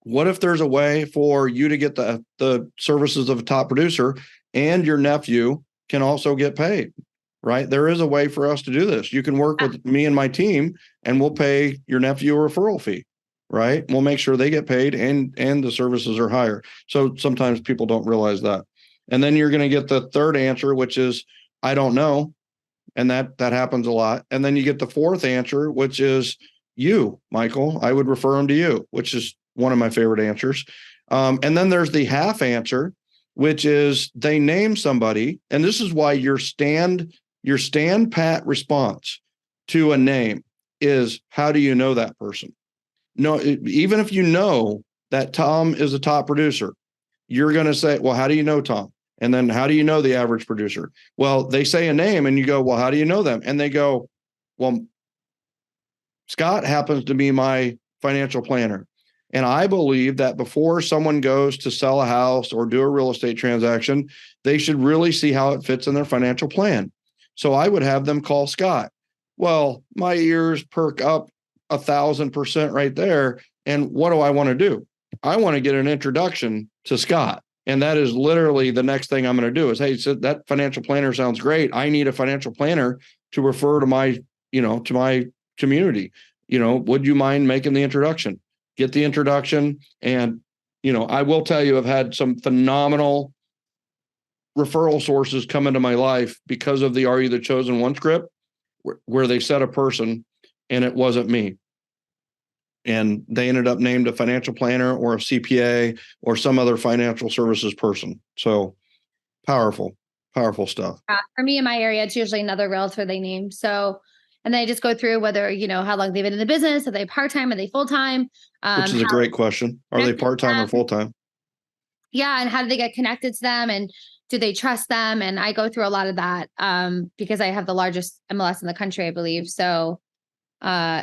what if there's a way for you to get the services of a top producer and your nephew can also get paid, right? There is a way for us to do this. You can work with me and my team and we'll pay your nephew a referral fee, right? We'll make sure they get paid and the services are higher. So sometimes people don't realize that. And then you're going to get the third answer, which is, I don't know. And that happens a lot. And then you get the fourth answer, which is you, Michael. I would refer them to you, which is one of my favorite answers. And then there's the half answer, which is they name somebody. And this is why your stand pat response to a name is, how do you know that person? No, even if you know that Tom is a top producer, you're going to say, well, how do you know Tom? And then how do you know the average producer? Well, they say a name and you go, well, how do you know them? And they go, well, Scott happens to be my financial planner. And I believe that before someone goes to sell a house or do a real estate transaction, they should really see how it fits in their financial plan. So I would have them call Scott. Well, my ears perk up 1,000% right there. And what do I want to do? I want to get an introduction to Scott. And that is literally the next thing I'm going to do is, hey, so that financial planner sounds great. I need a financial planner to refer to my community. Would you mind making the introduction? Get the introduction and I will tell you, I've had some phenomenal referral sources come into my life because of the Are You the Chosen One script, where they said a person and it wasn't me. And they ended up named a financial planner or a CPA or some other financial services person. So powerful stuff. For me in my area, it's usually another realtor they name. So, and then I just go through whether, how long they've been in the business. Are they part-time? Are they full-time? Which is a great question. Are they part-time or full-time? Yeah. And how do they get connected to them? And do they trust them? And I go through a lot of that because I have the largest MLS in the country, I believe. So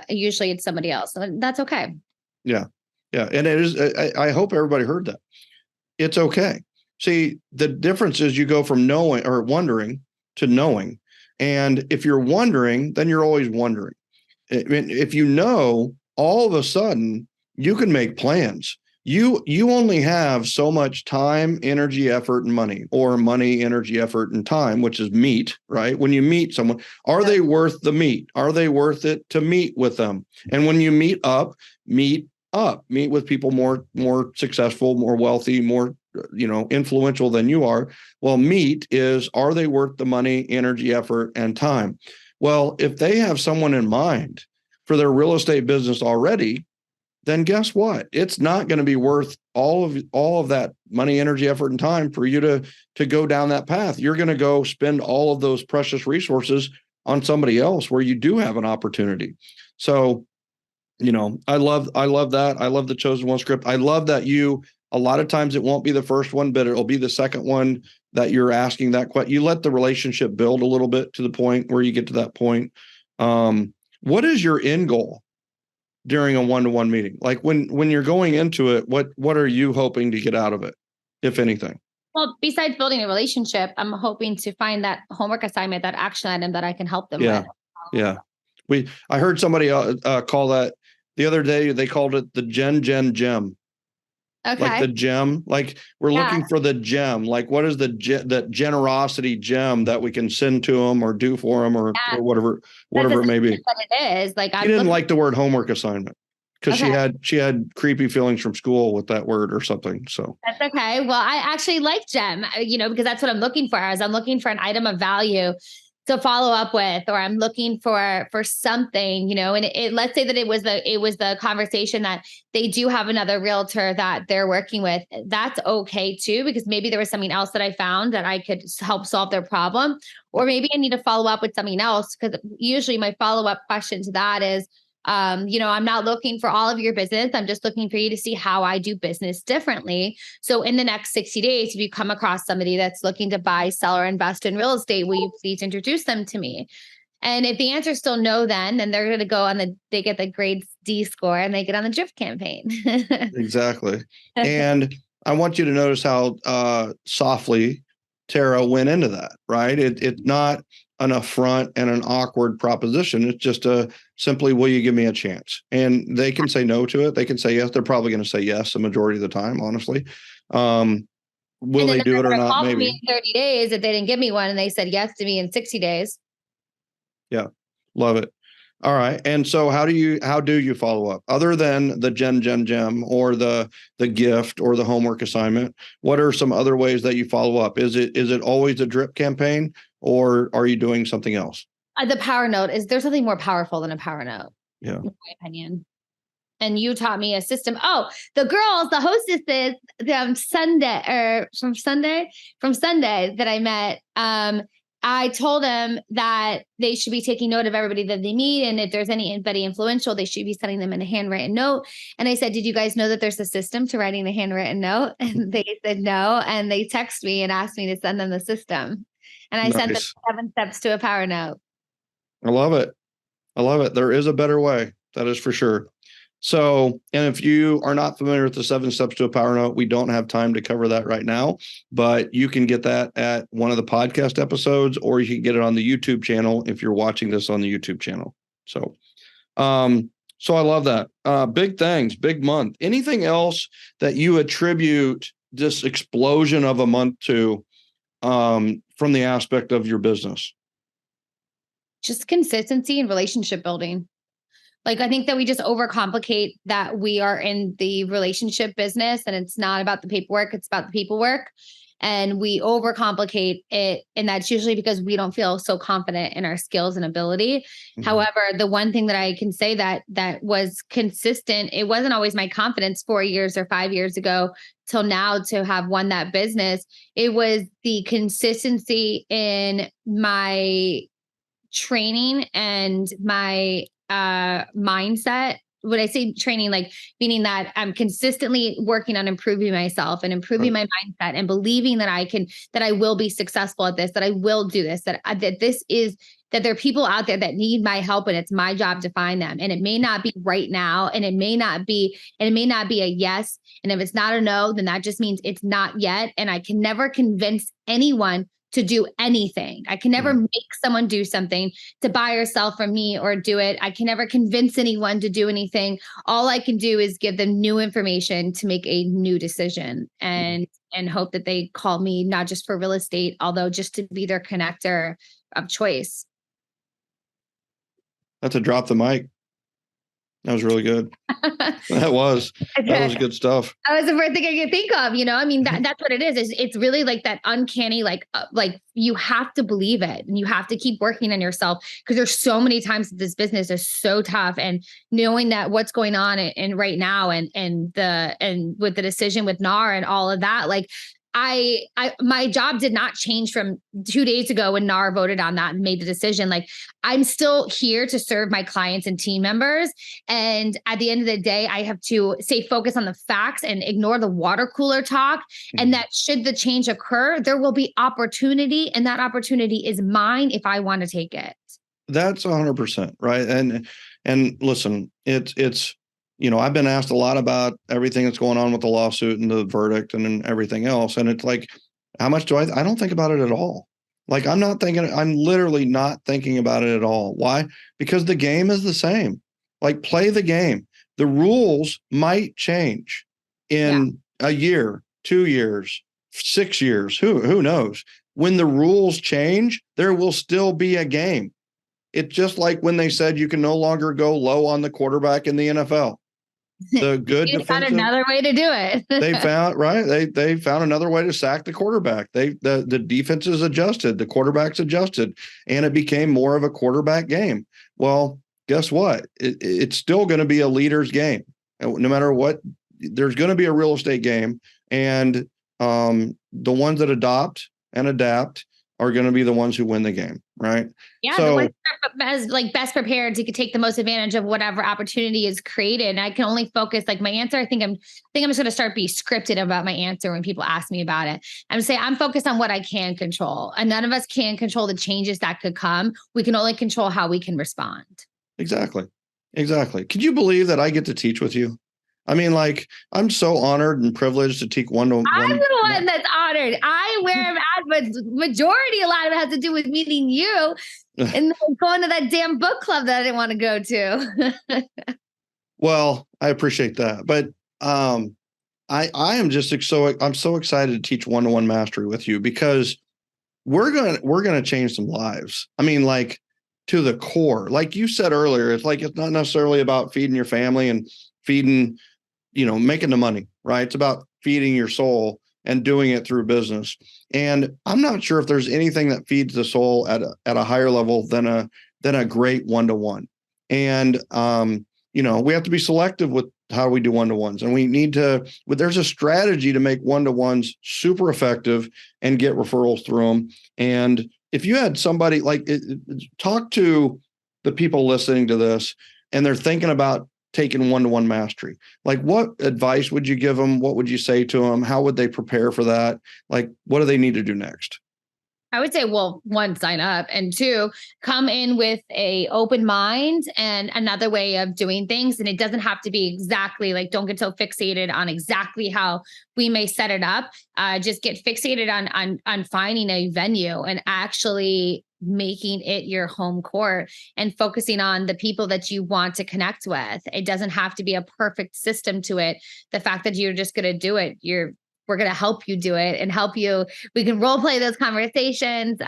usually it's somebody else. So that's okay. Yeah. Yeah. And it is, I hope everybody heard that. It's okay. See, the difference is you go from knowing or wondering to knowing. And if you're wondering, then you're always wondering. If you know, all of a sudden you can make plans. You only have so much time, energy, effort, and money, or money, energy, effort, and time, which is meet, right? When you meet someone, are they worth the meet? Are they worth it to meet with them? And when you meet with people more successful, more wealthy, more influential than you are. Well, meet is, are they worth the money, energy, effort, and time? Well, if they have someone in mind for their real estate business already, then guess what? It's not going to be worth all of that money, energy, effort, and time for you to go down that path. You're going to go spend all of those precious resources on somebody else where you do have an opportunity. So, I love that. I love the Chosen One script. I love that a lot of times it won't be the first one, but it'll be the second one that you're asking that question. You let the relationship build a little bit to the point where you get to that point. What is your end goal during a one-to-one meeting? Like when you're going into it, what are you hoping to get out of it, if anything? Well, besides building a relationship, I'm hoping to find that homework assignment, that action item that I can help them with. Yeah. I heard somebody call that the other day. They called it the gem. Okay. Like the gem, like we're looking for the gem. Like what is that generosity gem that we can send to them or do for them or whatever it may be. But it is like, I didn't like the word homework assignment because she had creepy feelings from school with that word or something. So that's okay. Well, I actually like gem, because that's what I'm looking for. I'm looking for an item of value to follow up with, or I'm looking for something, and let's say that it was the conversation that they do have another realtor that they're working with. That's okay too, because maybe there was something else that I found that I could help solve their problem, or maybe I need to follow up with something else. Because usually my follow-up question to that is, I'm not looking for all of your business. I'm just looking for you to see how I do business differently. So in the next 60 days, if you come across somebody that's looking to buy, sell, or invest in real estate, will you please introduce them to me? And if the answer is still no, then they're going to go they get the grade D score and they get on the drip campaign. Exactly. And I want you to notice how softly Tara went into that, right? It's not an affront and an awkward proposition. It's just simply, will you give me a chance? And they can say no to it. They can say yes. They're probably going to say yes the majority of the time, honestly. Will they do it or not? Maybe. Me in 30 days if they didn't give me one and they said yes to me in 60 days. Yeah. Love it. All right. And so how do you follow up other than the gem or the gift or the homework assignment? What are some other ways that you follow up? Is it always a drip campaign, or are you doing something else? The power note is, there's something more powerful than a power note. Yeah. In my opinion. And you taught me a system. Oh, the hostesses from Sunday that I met, I told them that they should be taking note of everybody that they meet. And if there's anybody influential, they should be sending them in a handwritten note. And I said, did you guys know that there's a system to writing the handwritten note? And they said no. And they texted me and asked me to send them the system. And I sent them 7 steps to a power note. I love it. There is a better way. That is for sure. So, and if you are not familiar with the 7 steps to a power note, we don't have time to cover that right now, but you can get that at one of the podcast episodes, or you can get it on the YouTube channel if you're watching this on the YouTube channel. So I love that. Big things, big month. Anything else that you attribute this explosion of a month to, from the aspect of your business? Just consistency and relationship building. Like, I think that we just overcomplicate that we are in the relationship business and it's not about the paperwork, it's about the people work. And we overcomplicate it. And that's usually because we don't feel so confident in our skills and ability. Mm-hmm. However, the one thing that I can say that was consistent, it wasn't always my confidence 4 years or 5 years ago till now to have won that business. It was the consistency in my training and my mindset. When I say training, like meaning that I'm consistently working on improving myself and improving my mindset and believing that I will be successful at this, that I will do this, that there are people out there that need my help and it's my job to find them. And it may not be right now. And it may not be a yes. And if it's not a no, then that just means it's not yet. And I can never convince anyone to do anything. I can never make someone do something, to buy or sell from me or do it. I can never convince anyone to do anything. All I can do is give them new information to make a new decision and hope that they call me, not just for real estate, although just to be their connector of choice. That's a drop the mic. That was really good. That was good stuff. That was the first thing I could think of, I mean, that's what it is. It's really like that uncanny, like you have to believe it and you have to keep working on yourself because there's so many times that this business is so tough, and knowing that what's going on in right now and with the decision with NAR and all of that, like my job did not change from 2 days ago when NAR voted on that and made the decision. Like, I'm still here to serve my clients and team members. And at the end of the day, I have to stay focused on the facts and ignore the water cooler talk. And that should the change occur, there will be opportunity, and that opportunity is mine if I want to take it. That's 100%, right? And listen, it's I've been asked a lot about everything that's going on with the lawsuit and the verdict and everything else. And it's like, how much do I don't think about it at all. Like, I'm literally not thinking about it at all. Why? Because the game is the same. Like, play the game. The rules might change in a year, 2 years, 6 years. Who knows? When the rules change, there will still be a game. It's just like when they said you can no longer go low on the quarterback in the NFL. The good defensive, found another way to do it. They found another way to sack the quarterback. The defenses adjusted, the quarterbacks adjusted, and it became more of a quarterback game. Well, guess what? It's still going to be a leader's game. No matter what, there's going to be a real estate game, and the ones that adopt and adapt are going to be the ones who win the game, right? Yeah, the ones that are best prepared to take the most advantage of whatever opportunity is created. And I can only focus, like, my answer. I think I'm just going to start being scripted about my answer when people ask me about it. I'm saying I'm focused on what I can control, and none of us can control the changes that could come. We can only control how we can respond. Exactly. Can you believe that I get to teach with you? I mean, like, I'm so honored and privileged to teach one-to-one. I'm the one that's honored. I wear a hat, but majority, a lot of it has to do with meeting you and going to that damn book club that I didn't want to go to. Well, I appreciate that. But I am just I'm so excited to teach one-to-one mastery with you, because we're gonna change some lives. I mean, like, to the core. Like you said earlier, it's not necessarily about feeding your family and feeding, making the money, right? It's about feeding your soul and doing it through business. And I'm not sure if there's anything that feeds the soul at a higher level than a great one-to-one. And, we have to be selective with how we do one-to-ones, and we need to, but there's a strategy to make one-to-ones super effective and get referrals through them. And if you had somebody talk to the people listening to this and they're thinking about taking one-to-one mastery, like, what advice would you give them? What would you say to them? How would they prepare for that? Like, what do they need to do next? I would say, well, 1, sign up, and 2, come in with a open mind and another way of doing things. And it doesn't have to be exactly like, don't get so fixated on exactly how we may set it up. Just get fixated on finding a venue and actually making it your home court and focusing on the people that you want to connect with. It doesn't have to be a perfect system to it. The fact that you're just going to do it, we're going to help you do it and help you. We can role play those conversations.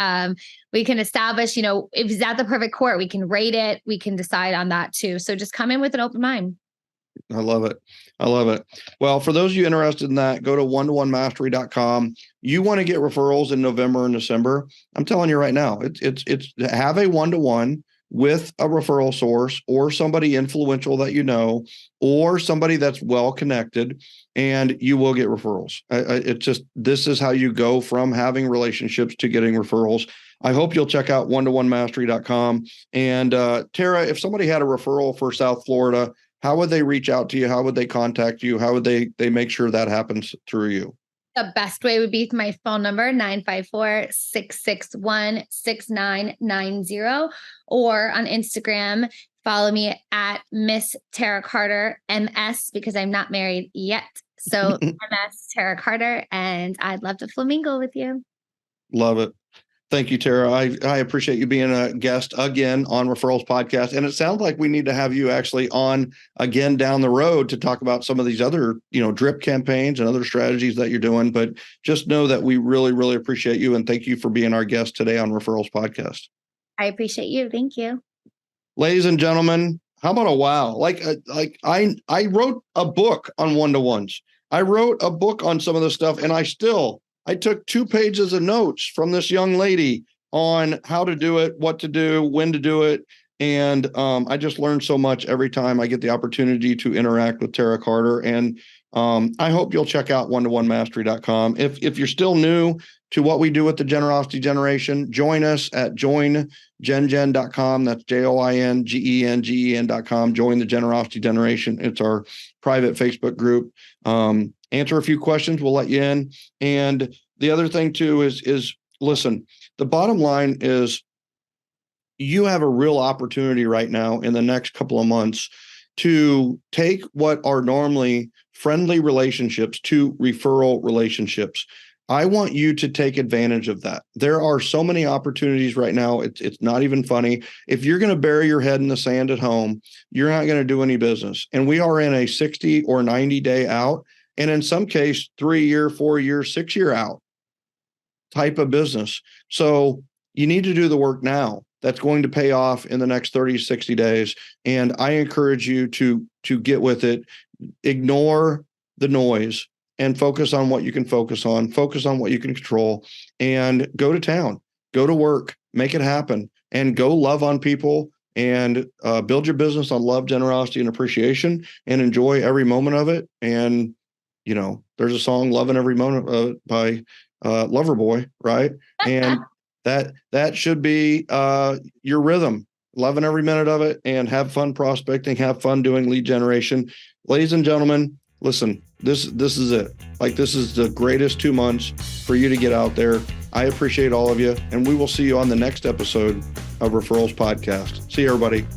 We can establish, if it's at the perfect court, we can rate it. We can decide on that too. So just come in with an open mind. I love it. I love it. Well, for those of you interested in that, go to one-to-one-mastery.com. You want to get referrals in November and December. I'm telling you right now, it's have a one-to-one with a referral source or somebody influential that you know, or somebody that's well connected, and you will get referrals. This is how you go from having relationships to getting referrals. I hope you'll check out one-to-one-mastery.com. And Tara, if somebody had a referral for South Florida, how would they reach out to you? How would they contact you? How would they make sure that happens through you? The best way would be my phone number, 954-661-6990, or on Instagram, follow me at Miss Tara Carter MS, because I'm not married yet. So MS Tara Carter, and I'd love to flamingo with you. Love it. Thank you, Tara. I appreciate you being a guest again on Referrals Podcast. And it sounds like we need to have you actually on again down the road to talk about some of these other, drip campaigns and other strategies that you're doing. But just know that we really, really appreciate you. And thank you for being our guest today on Referrals Podcast. I appreciate you. Thank you. Ladies and gentlemen, how about a wow? I wrote a book on one-to-ones. I wrote a book on some of this stuff, and I took 2 pages of notes from this young lady on how to do it, what to do, when to do it. And I just learned so much every time I get the opportunity to interact with Tara Carter. And I hope you'll check out one-to-one-mastery.com. If you're still new to what we do with the Generosity Generation, join us at joingengen.com. That's joingengen.com. Join the Generosity Generation. It's our private Facebook group. Answer a few questions. We'll let you in. And the other thing too is listen, the bottom line is you have a real opportunity right now in the next couple of months to take what are normally friendly relationships to referral relationships. I want you to take advantage of that. There are so many opportunities right now. It's not even funny. If you're going to bury your head in the sand at home, you're not going to do any business. And we are in a 60 or 90 day out. And in some case, 3-year, 4-year, 6-year out type of business. So you need to do the work now. That's going to pay off in the next 30, 60 days. And I encourage you to get with it. Ignore the noise and focus on what you can focus on what you can control, and go to town, go to work, make it happen, and go love on people and build your business on love, generosity, and appreciation, and enjoy every moment of it. And there's a song, Loving Every Moment by Loverboy, right? And that should be your rhythm, loving every minute of it, and have fun prospecting, have fun doing lead generation. Ladies and gentlemen, listen, this is it. This is the greatest 2 months for you to get out there. I appreciate all of you, and we will see you on the next episode of Referrals Podcast. See you, everybody.